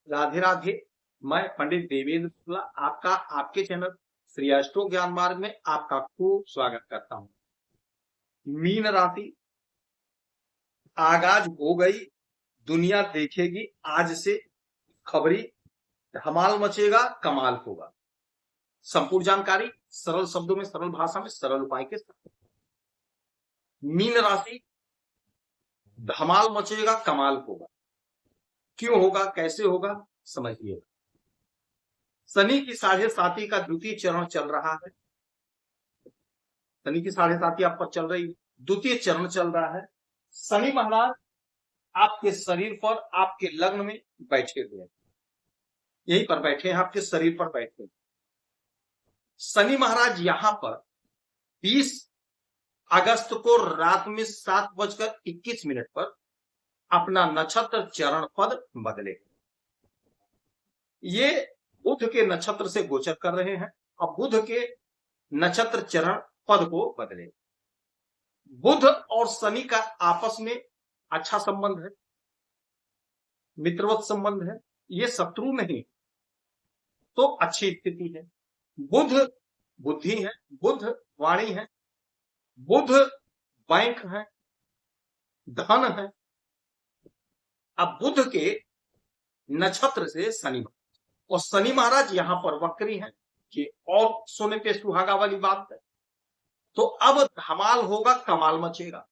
राधे राधे। मैं पंडित देवेंद्र शुक्ला आपका आपके चैनल श्री अष्टो ज्ञान मार्ग में आपका खूब स्वागत करता हूं। मीन राशि आगाज हो गई, दुनिया देखेगी आज से खबरी, धमाल मचेगा, कमाल होगा। संपूर्ण जानकारी सरल शब्दों में, सरल भाषा में, सरल उपाय के साथ। मीन राशि धमाल मचेगा, कमाल होगा। क्यों होगा, कैसे होगा, समझिए। शनि की 7.5 का द्वितीय चरण चल रहा है। शनि की 7.5 आप पर चल रही, द्वितीय चरण चल रहा है। शनि महाराज आपके शरीर पर, आपके लग्न में बैठे हुए हैं, यहीं पर बैठे हैं, आपके शरीर पर बैठे हैं। शनि महाराज यहां पर 20 अगस्त को रात में 7:21 पर अपना नक्षत्र चरण पद बदले। ये बुध के नक्षत्र से गोचर कर रहे हैं। अब बुध के नक्षत्र चरण पद को बदले। बुध और शनि का आपस में अच्छा संबंध है, मित्रवत संबंध है, ये शत्रु नहीं, तो अच्छी स्थिति है। बुध बुद्धि है, बुध वाणी है, बुध बैंक है, धन है। अब बुध के नक्षत्र से शनि, और शनि महाराज यहां पर वक्री हैं, कि और सोने पे सुहागा वाली बात है। तो अब धमाल होगा, कमाल मचेगा।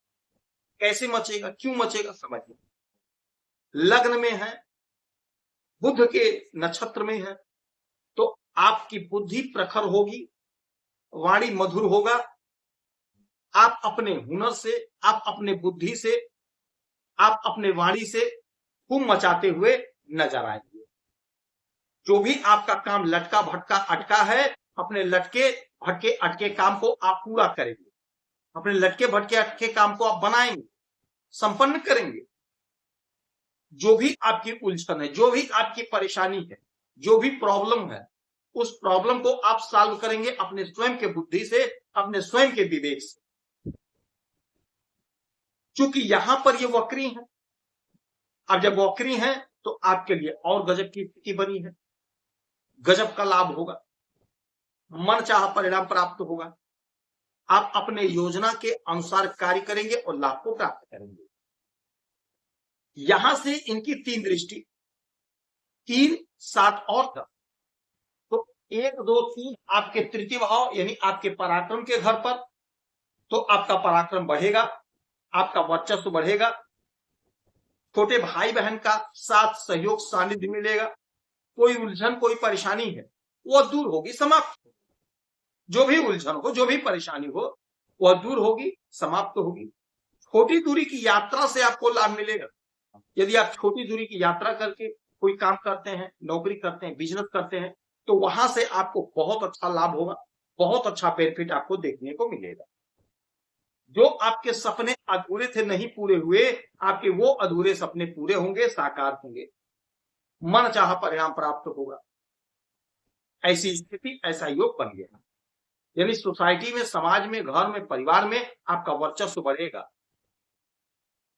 कैसे मचेगा, क्यों मचेगा, समझिए। लग्न में है, बुध के नक्षत्र में है, तो आपकी बुद्धि प्रखर होगी, वाणी मधुर होगा। आप अपने हुनर से, आप अपने बुद्धि से, आप अपने वाणी से खूब मचाते हुए नजर आएंगे। जो भी आपका काम लटका भटका अटका है, अपने लटके भटके अटके काम को आप पूरा करेंगे। अपने लटके भटके अटके काम को आप बनाएंगे, संपन्न करेंगे। जो भी आपकी उलझन है, जो भी आपकी परेशानी है, जो भी प्रॉब्लम है, उस प्रॉब्लम को आप सॉल्व करेंगे अपने स्वयं के बुद्धि से, अपने स्वयं के विवेक से। क्योंकि यहां पर ये वक्री है। अब जब वक्री है तो आपके लिए और गजब की स्थिति बनी है। गजब का लाभ होगा, मन चाहा परिणाम प्राप्त होगा। आप अपने योजना के अनुसार कार्य करेंगे और लाभ को प्राप्त करेंगे। यहां से इनकी 3 दृष्टि, 3, 7 और 10, तो 1, 2, 3 आपके तृतीय भाव यानी आपके पराक्रम के घर पर, तो आपका पराक्रम बढ़ेगा, आपका वर्चस्व बढ़ेगा। छोटे भाई बहन का साथ सहयोग सानिध्य मिलेगा। कोई उलझन, कोई परेशानी है, वो दूर होगी, समाप्त। जो भी उलझन हो, जो भी परेशानी हो, वह दूर होगी, समाप्त होगी। छोटी दूरी की यात्रा से आपको लाभ मिलेगा। यदि आप छोटी दूरी की यात्रा करके कोई काम करते हैं, नौकरी करते हैं, बिजनेस करते हैं, तो वहां से आपको बहुत अच्छा लाभ होगा, बहुत अच्छा बेनिफिट आपको देखने को मिलेगा। जो आपके सपने अधूरे थे, नहीं पूरे हुए, आपके वो अधूरे सपने पूरे होंगे, साकार होंगे। मन चाहा परिणाम प्राप्त होगा। ऐसी स्थिति, ऐसा योग बन गया। यानी सोसाइटी में, समाज में, घर में, परिवार में आपका वर्चस्व बढ़ेगा,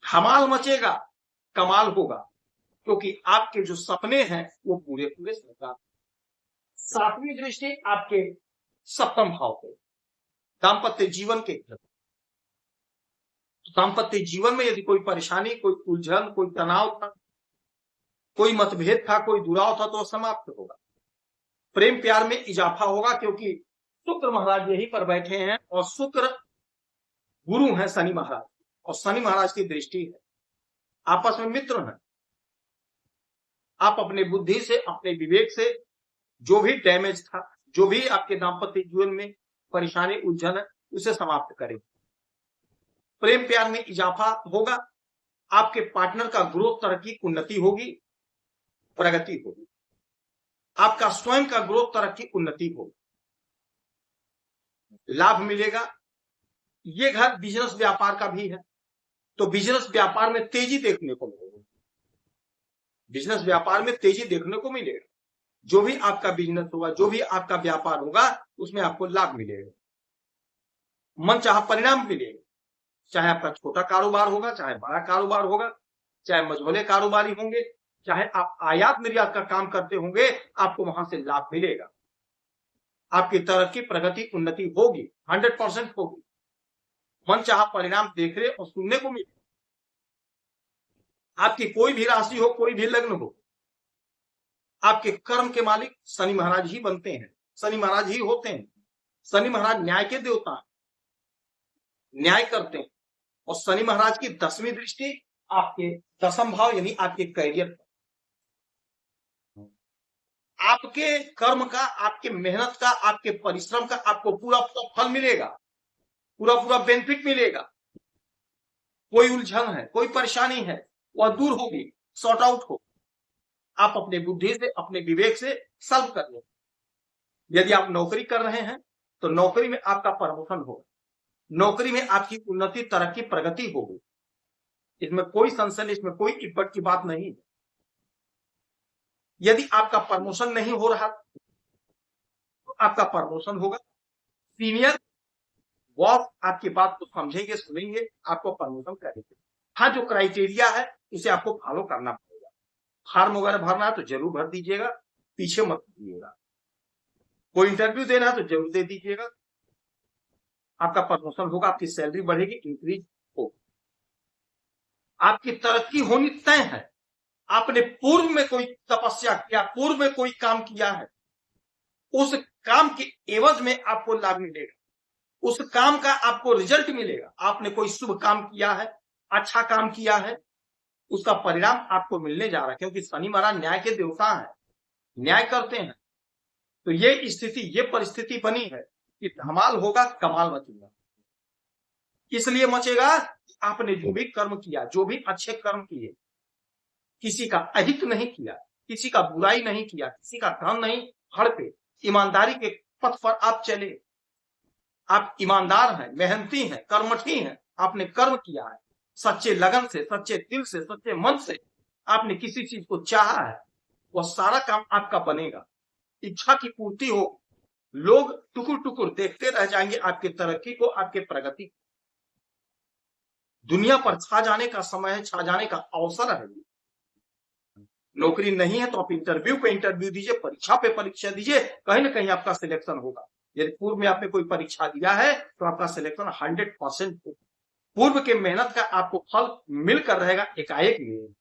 धमाल मचेगा, कमाल होगा। क्योंकि आपके जो सपने हैं वो पूरे पूरे साकार। 7वीं दृष्टि आपके सप्तम भाव पे, दाम्पत्य जीवन के। दाम्पत्य जीवन में यदि कोई परेशानी, कोई उलझन, कोई तनाव था, कोई मतभेद था, कोई दुराव था, तो समाप्त होगा। प्रेम प्यार में इजाफा होगा, क्योंकि शुक्र महाराज यहीं पर बैठे हैं, और शुक्र गुरु हैं शनि महाराज, और शनि महाराज की दृष्टि है। आपस में मित्र हैं। आप अपने बुद्धि से, अपने विवेक से जो भी डैमेज था, जो भी आपके दाम्पत्य जीवन में परेशानी उलझन है, उसे समाप्त करें। प्रेम प्यार में इजाफा होगा। आपके पार्टनर का ग्रोथ, तरक्की, उन्नति होगी, प्रगति होगी। आपका स्वयं का ग्रोथ, तरक्की, उन्नति होगी, लाभ मिलेगा। ये घर बिजनेस व्यापार का भी है, तो बिजनेस व्यापार में तेजी देखने को मिलेगी। बिजनेस व्यापार में तेजी देखने को मिलेगा। जो भी आपका बिजनेस होगा, जो भी आपका व्यापार होगा, उसमें आपको लाभ मिलेगा, मन चाहा परिणाम मिलेगा। चाहे आपका छोटा कारोबार होगा, चाहे बड़ा कारोबार होगा, चाहे मझोले कारोबारी होंगे, चाहे आप आयात निर्यात का काम करते होंगे, आपको वहां से लाभ मिलेगा। आपकी तरक्की, प्रगति, उन्नति होगी, 100% होगी। मनचाहा परिणाम देखने और सुनने को मिले। आपकी कोई भी राशि हो, कोई भी लग्न हो, आपके कर्म के मालिक शनि महाराज ही बनते हैं, शनि महाराज ही होते हैं। शनि महाराज न्याय के देवता हैं, न्याय करते हैं। और शनि महाराज की 10वीं दृष्टि आपके दशम भाव यानी आपके करियर पर, आपके कर्म का, आपके मेहनत का, आपके परिश्रम का आपको पूरा फल मिलेगा, पूरा पूरा बेनिफिट मिलेगा। कोई उलझन है, कोई परेशानी है, वह दूर होगी, सॉर्ट आउट हो। आप अपने बुद्धि से, अपने विवेक से सॉल्व कर लो। यदि आप नौकरी कर रहे हैं तो नौकरी में आपका प्रमोशन होगा, नौकरी में आपकी उन्नति, तरक्की, प्रगति होगी। इसमें कोई संशय, इसमें कोई इब्बत की बात नहीं है। यदि आपका प्रमोशन नहीं हो रहा तो आपका प्रमोशन होगा। सीनियर बॉस आपकी बात को समझेंगे, सुनेंगे, आपको प्रमोशन करेंगे। हाँ, जो क्राइटेरिया है उसे आपको फॉलो करना पड़ेगा। फॉर्म वगैरह भरना है तो जरूर भर दीजिएगा, पीछे मत दीजिएगा। कोई इंटरव्यू देना है तो जरूर दे दीजिएगा। आपका प्रमोशन होगा, आपकी सैलरी बढ़ेगी, इंक्रीज होगी, आपकी तरक्की होनी तय है। आपने पूर्व में कोई तपस्या किया, पूर्व में कोई काम किया है, उस काम के एवज में आपको लाभ मिलेगा, उस काम का आपको रिजल्ट मिलेगा। आपने कोई शुभ काम किया है, अच्छा काम किया है, उसका परिणाम आपको मिलने जा रहा है, क्योंकि शनि महाराज न्याय के देवता हैं, न्याय करते हैं। तो ये स्थिति, ये परिस्थिति बनी है कि धमाल होगा, कमाल मचेगा। इसलिए मचेगा कि आपने जो भी कर्म किया, जो भी अच्छे कर्म किए, किसी का अहित नहीं किया, किसी का बुराई नहीं किया, किसी का धन नहीं हड़पे, ईमानदारी के पथ पर आप चले। आप ईमानदार हैं, मेहनती हैं, कर्मठी हैं, आपने कर्म किया है, सच्चे लगन से, सच्चे दिल से, सच्चे मन से आपने किसी चीज को चाहा है, वह सारा काम आपका बनेगा, इच्छा की पूर्ति हो। लोग टुकुर टुकुर देखते रह जाएंगे आपकी तरक्की को, आपके प्रगति को। दुनिया पर छा जाने का समय है, छा जाने का अवसर है। नौकरी नहीं है तो आप इंटरव्यू पे इंटरव्यू दीजिए, परीक्षा पे परीक्षा दीजिए, कहीं ना कहीं आपका सिलेक्शन होगा। यदि पूर्व में आपने कोई परीक्षा दिया है तो आपका सिलेक्शन 100% होगा। पूर्व के मेहनत का आपको फल मिलकर रहेगा, एकाएक मिलेगा।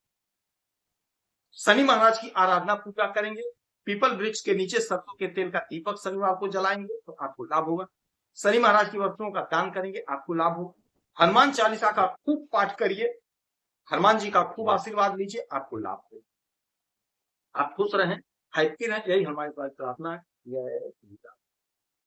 शनि महाराज की आराधना पूजा करेंगे, पीपल वृक्ष के नीचे सरसों के तेल का दीपक शनिवार को जलाएंगे तो आपको लाभ होगा। शनि महाराज की वस्तुओं का दान करेंगे, आपको लाभ होगा। हनुमान चालीसा का खूब पाठ करिए, हनुमान जी का खूब आशीर्वाद लीजिए, आपको लाभ होगा। आप खुश रहें, हैप्पी रहें, यही हमारी प्रार्थना है।